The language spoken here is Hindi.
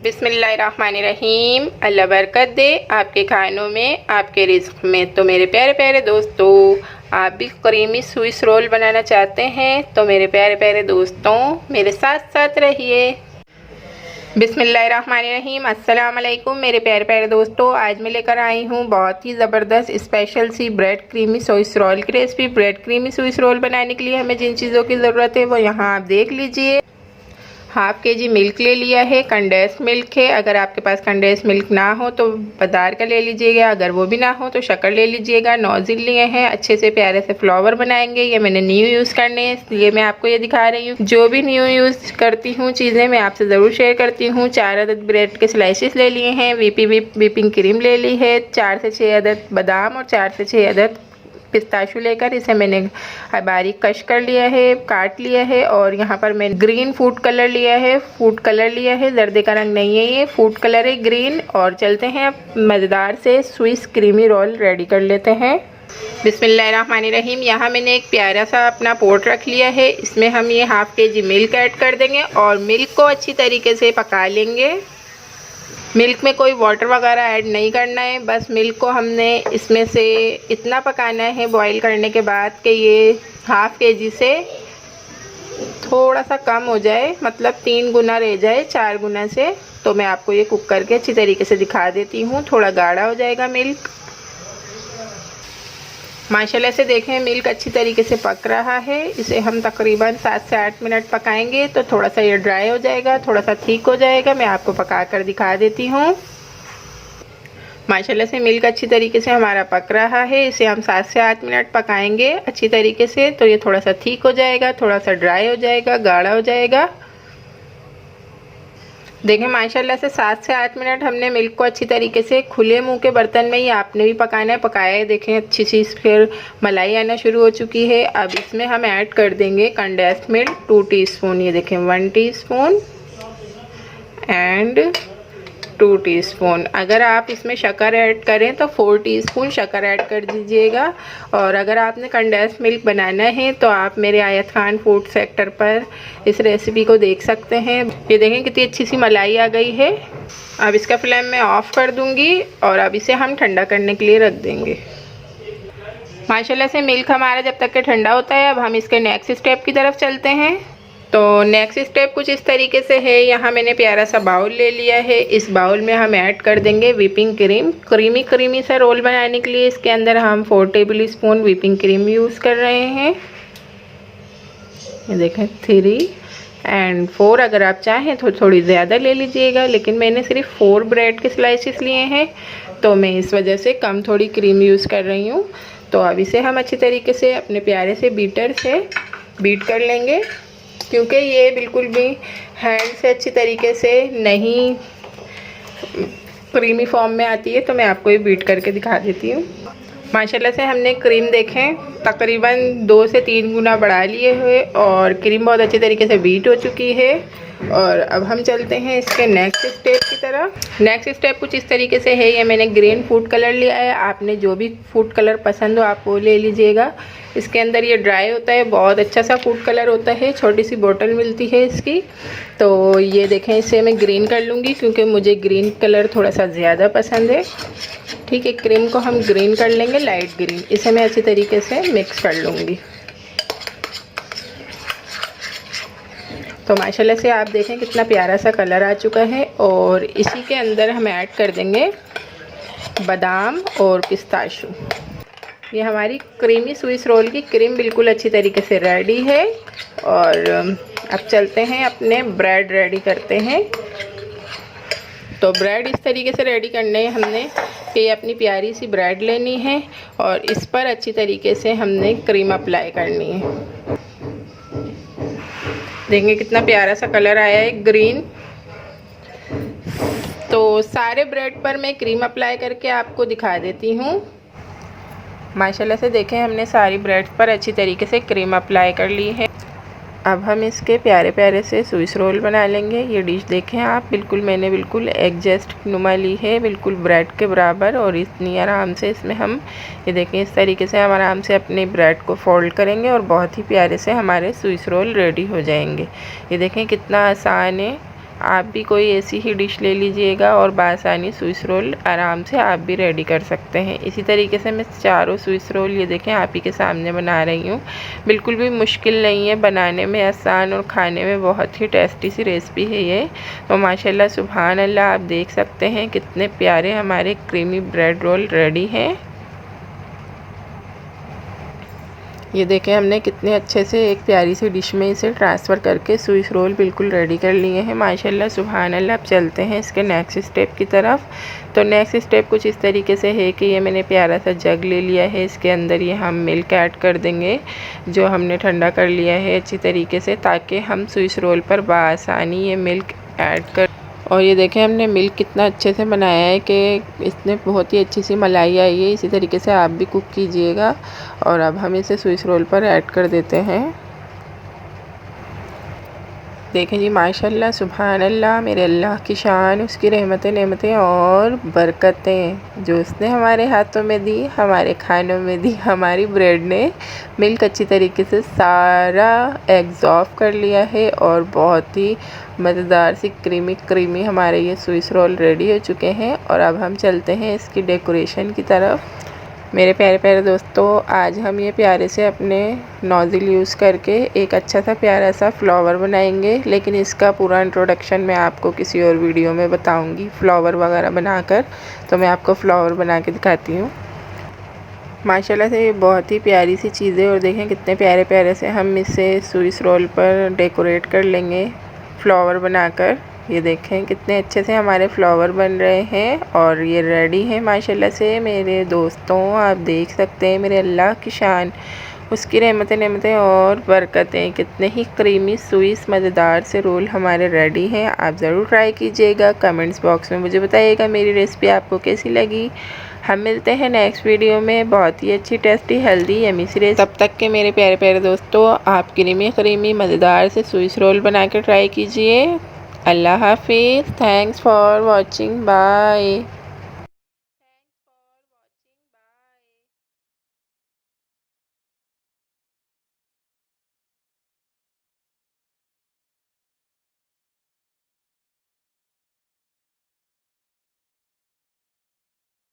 बिस्मिल्लाहिर्रहमानिर्रहीम। अल्लाह बरकत दे आपके खानों में, आपके रिज़्क़ में। तो मेरे प्यारे प्यारे दोस्तों, आप भी क्रीमी स्विस रोल बनाना चाहते हैं तो मेरे प्यारे प्यारे दोस्तों मेरे साथ साथ रहिए। बिस्मिल्लाहिर्रहमानिर्रहीम। अस्सलाम वालेकुम मेरे प्यारे प्यारे दोस्तों, आज मैं लेकर आई हूँ बहुत ही ज़बरदस्त स्पेशल सी ब्रेड क्रीमी स्विस रोल की recipe. Bread creamy Swiss roll बनाने के लिए हमें जिन चीज़ों की ज़रूरत है वो यहाँ आप देख लीजिए। हाफ़ के जी मिल्क ले लिया है, कंडेंस मिल्क है। अगर आपके पास कंडेंस मिल्क ना हो तो बाज़ार का ले लीजिएगा, अगर वो भी ना हो तो शक्कर ले लीजिएगा। नोज़ल लिए हैं, अच्छे से प्यारे से फ्लावर बनाएंगे। ये मैंने न्यू यूज़ करने हैं इसलिए मैं आपको ये दिखा रही हूँ। जो भी न्यू यूज़ करती हूँ चीज़ें मैं आपसे ज़रूर शेयर करती हूँ। 4 अदद ब्रेड के स्लाइसेस ले लिए हैं, व्हिपिंग क्रीम ले ली है, 4 से 6 अदद बादाम और 4 से 6 अदद पिस्ताशू लेकर इसे मैंने बारीक कश कर लिया है, काट लिया है। और यहाँ पर मैं ग्रीन फूड कलर लिया है, जर्दे का रंग नहीं है, ये फूड कलर है ग्रीन। और चलते हैं अब मज़ेदार से स्विस क्रीमी रोल रेडी कर लेते हैं। बिस्मिल्लाहिर्रहमानिर्रहीम। यहाँ मैंने एक प्यारा सा अपना पोट रख लिया है, इसमें हम ये हाफ़ के जी मिल्क ऐड कर देंगे और मिल्क को अच्छी तरीके से पका लेंगे। मिल्क में कोई वाटर वगैरह ऐड नहीं करना है, बस मिल्क को हमने इसमें से इतना पकाना है बॉईल करने के बाद कि ये हाफ़ के जी से थोड़ा सा कम हो जाए, मतलब 3 गुना रह जाए 4 गुना से। तो मैं आपको ये कुक करके अच्छी तरीके से दिखा देती हूँ। थोड़ा गाढ़ा हो जाएगा मिल्क। माशाल्लाह से देखें मिल्क अच्छी तरीके से पक रहा है। इसे हम तकरीबन 7 से 8 मिनट पकाएंगे तो थोड़ा सा ये ड्राई हो जाएगा, थोड़ा सा ठीक हो जाएगा। मैं आपको पका कर दिखा देती हूँ। माशाल्लाह से मिल्क अच्छी तरीके से हमारा पक रहा है। इसे हम 7 से 8 मिनट पकाएंगे अच्छी तरीके से तो ये थोड़ा सा ठीक हो जाएगा, थोड़ा सा ड्राई हो जाएगा, गाढ़ा हो जाएगा। देखें माशाल्लाह से 7 से 8 मिनट हमने मिल्क को अच्छी तरीके से खुले मुंह के बर्तन में ही आपने भी पकाना है, पकाया है। देखें अच्छी सी फिर मलाई आना शुरू हो चुकी है। अब इसमें हम ऐड कर देंगे कंडेंस मिल्क 2 टीस्पून। ये देखें 1 टीस्पून एंड 2 टीस्पून। अगर आप इसमें शक्कर ऐड करें तो 4 टीस्पून शक्कर ऐड कर दीजिएगा। और अगर आपने कंडेंस मिल्क बनाना है तो आप मेरे आयत खान फूड सेक्टर पर इस रेसिपी को देख सकते हैं। ये देखें कितनी अच्छी सी मलाई आ गई है। अब इसका फ्लेम मैं ऑफ़ कर दूंगी और अब इसे हम ठंडा करने के लिए रख देंगे। माशाल्लाह से मिल्क हमारा जब तक के ठंडा होता है, अब हम इसके नेक्स्ट स्टेप की तरफ चलते हैं। तो नेक्स्ट स्टेप कुछ इस तरीके से है। यहाँ मैंने प्यारा सा बाउल ले लिया है, इस बाउल में हम ऐड कर देंगे व्हिपिंग क्रीम। क्रीमी सा रोल बनाने के लिए इसके अंदर हम 4 table spoon whipping cream use कर रहे हैं। ये देखें 3 एंड 4, अगर आप चाहें तो थोड़ी ज़्यादा ले लीजिएगा, लेकिन मैंने सिर्फ 4 ब्रेड के स्लाइसेस लिए हैं तो मैं इस वजह से कम थोड़ी क्रीम यूज़ कर रही हूँ। तो अब इसे हम अच्छी तरीके से अपने प्यारे से बीटर से बीट कर लेंगे, क्योंकि ये बिल्कुल भी हैंड से अच्छी तरीके से नहीं क्रीमी फॉर्म में आती है। तो मैं आपको ये बीट करके दिखा देती हूँ। माशाल्लाह से हमने क्रीम देखें तकरीबन 2 से 3 गुना बढ़ा लिए हुए और क्रीम बहुत अच्छी तरीके से बीट हो चुकी है। और अब हम चलते हैं इसके नेक्स्ट स्टेप की तरफ। नेक्स्ट स्टेप कुछ इस तरीके से है। ये मैंने ग्रीन फूड कलर लिया है, आपने जो भी फूड कलर पसंद हो आप वो ले लीजिएगा। इसके अंदर ये ड्राई होता है, बहुत अच्छा सा फूड कलर होता है, छोटी सी बोतल मिलती है इसकी। तो ये देखें इसे मैं ग्रीन कर लूँगी क्योंकि मुझे ग्रीन कलर थोड़ा सा ज़्यादा पसंद है। ठीक है, क्रीम को हम ग्रीन कर लेंगे, लाइट ग्रीन। इसे मैं अच्छी तरीके से मिक्स कर लूँगी। तो माशाल्लाह से आप देखें कितना प्यारा सा कलर आ चुका है। और इसी के अंदर हम ऐड कर देंगे बादाम और पिस्ताशू। ये हमारी क्रीमी स्विस रोल की क्रीम बिल्कुल अच्छी तरीके से रेडी है। और अब चलते हैं अपने ब्रेड रेडी करते हैं। तो ब्रेड इस तरीके से रेडी करने हैं हमने कि अपनी प्यारी सी ब्रेड लेनी है और इस पर अच्छी तरीके से हमने क्रीम अप्लाई करनी है। देखेंगे कितना प्यारा सा कलर आया है ग्रीन। तो सारे ब्रेड पर मैं क्रीम अप्लाई करके आपको दिखा देती हूँ। माशाल्लाह से देखें हमने सारी ब्रेड पर अच्छी तरीके से क्रीम अप्लाई कर ली है। अब हम इसके प्यारे प्यारे से स्विस रोल बना लेंगे। ये डिश देखें आप, मैंने बिल्कुल एग्जस्ट नुमा ली है, बिल्कुल ब्रेड के बराबर। और इतनी आराम से इसमें हम ये देखें इस तरीके से हम आराम से अपने ब्रेड को फोल्ड करेंगे और बहुत ही प्यारे से हमारे स्विस रोल रेडी हो जाएंगे। ये देखें कितना आसान है आप भी कोई ऐसी ही डिश ले लीजिएगा और बासानी स्विस रोल आराम से आप भी रेडी कर सकते हैं। इसी तरीके से मैं चारों स्विस रोल ये देखें आप ही के सामने बना रही हूँ। बिल्कुल भी मुश्किल नहीं है, बनाने में आसान और खाने में बहुत ही टेस्टी सी रेसिपी है ये। तो माशाल्लाह सुभान अल्लाह, आप देख सकते हैं कितने प्यारे हमारे क्रीमी ब्रेड रोल रेडी हैं। ये देखें हमने कितने अच्छे से एक प्यारी सी डिश में इसे ट्रांसफ़र करके स्विस रोल बिल्कुल रेडी कर लिए हैं माशाल्लाह सुभान अल्लाह। अब चलते हैं इसके नेक्स्ट स्टेप की तरफ। तो नेक्स्ट स्टेप कुछ इस तरीके से है कि ये मैंने प्यारा सा जग ले लिया है, इसके अंदर ये हम मिल्क ऐड कर देंगे जो हमने ठंडा कर लिया है अच्छी तरीके से, ताकि हम स्विस रोल पर बआसानी ये मिल्क ऐड कर। और ये देखें हमने मिल्क कितना अच्छे से बनाया है कि इसमें बहुत ही अच्छी सी मलाई आई है। इसी तरीके से आप भी कुक कीजिएगा। और अब हम इसे स्विस रोल पर ऐड कर देते हैं। देखें जी माशाल्लाह सुभान अल्लाह, मेरे अल्लाह की शान, उसकी रहमतें नेमतें और बरकतें जो उसने हमारे हाथों में दी, हमारे खानों में दी। हमारी ब्रेड ने मिल्क अच्छी तरीके से सारा एग्जॉर्ब कर लिया है और बहुत ही मज़ेदार सी क्रीमी हमारे ये स्विस रोल रेडी हो चुके हैं। और अब हम चलते हैं इसकी डेकोरेशन की तरफ। मेरे प्यारे प्यारे दोस्तों, आज हम ये प्यारे से अपने नोज़ल यूज़ करके एक अच्छा सा प्यारा सा फ्लावर बनाएंगे, लेकिन इसका पूरा इंट्रोडक्शन मैं आपको किसी और वीडियो में बताऊंगी फ्लावर वगैरह बनाकर। तो मैं आपको फ्लावर बना के दिखाती हूँ। माशाल्लाह से ये बहुत ही प्यारी सी चीज़ है। और देखें कितने प्यारे प्यारे से हम इसे स्विस रोल पर डेकोरेट कर लेंगे फ्लावर बनाकर। ये देखें कितने अच्छे से हमारे फ्लावर बन रहे हैं और ये रेडी है माशाल्लाह से। मेरे दोस्तों आप देख सकते हैं मेरे अल्लाह की शान, उसकी रहमतें नेमतें और बरकतें। कितने ही क्रीमी स्वीस मज़ेदार से रोल हमारे रेडी हैं। आप ज़रूर ट्राई कीजिएगा। कमेंट्स बॉक्स में मुझे बताइएगा मेरी रेसिपी आपको कैसी लगी। हम मिलते हैं नेक्स्ट वीडियो में बहुत ही अच्छी टेस्टी हेल्दी यमी सी रेसिपी। तब तक के मेरे प्यारे प्यारे दोस्तों, आप क्रीमी मज़ेदार से स्विस रोल बना कर ट्राई कीजिए। अल्लाह हाफिज़। Thanks for watching. बाय।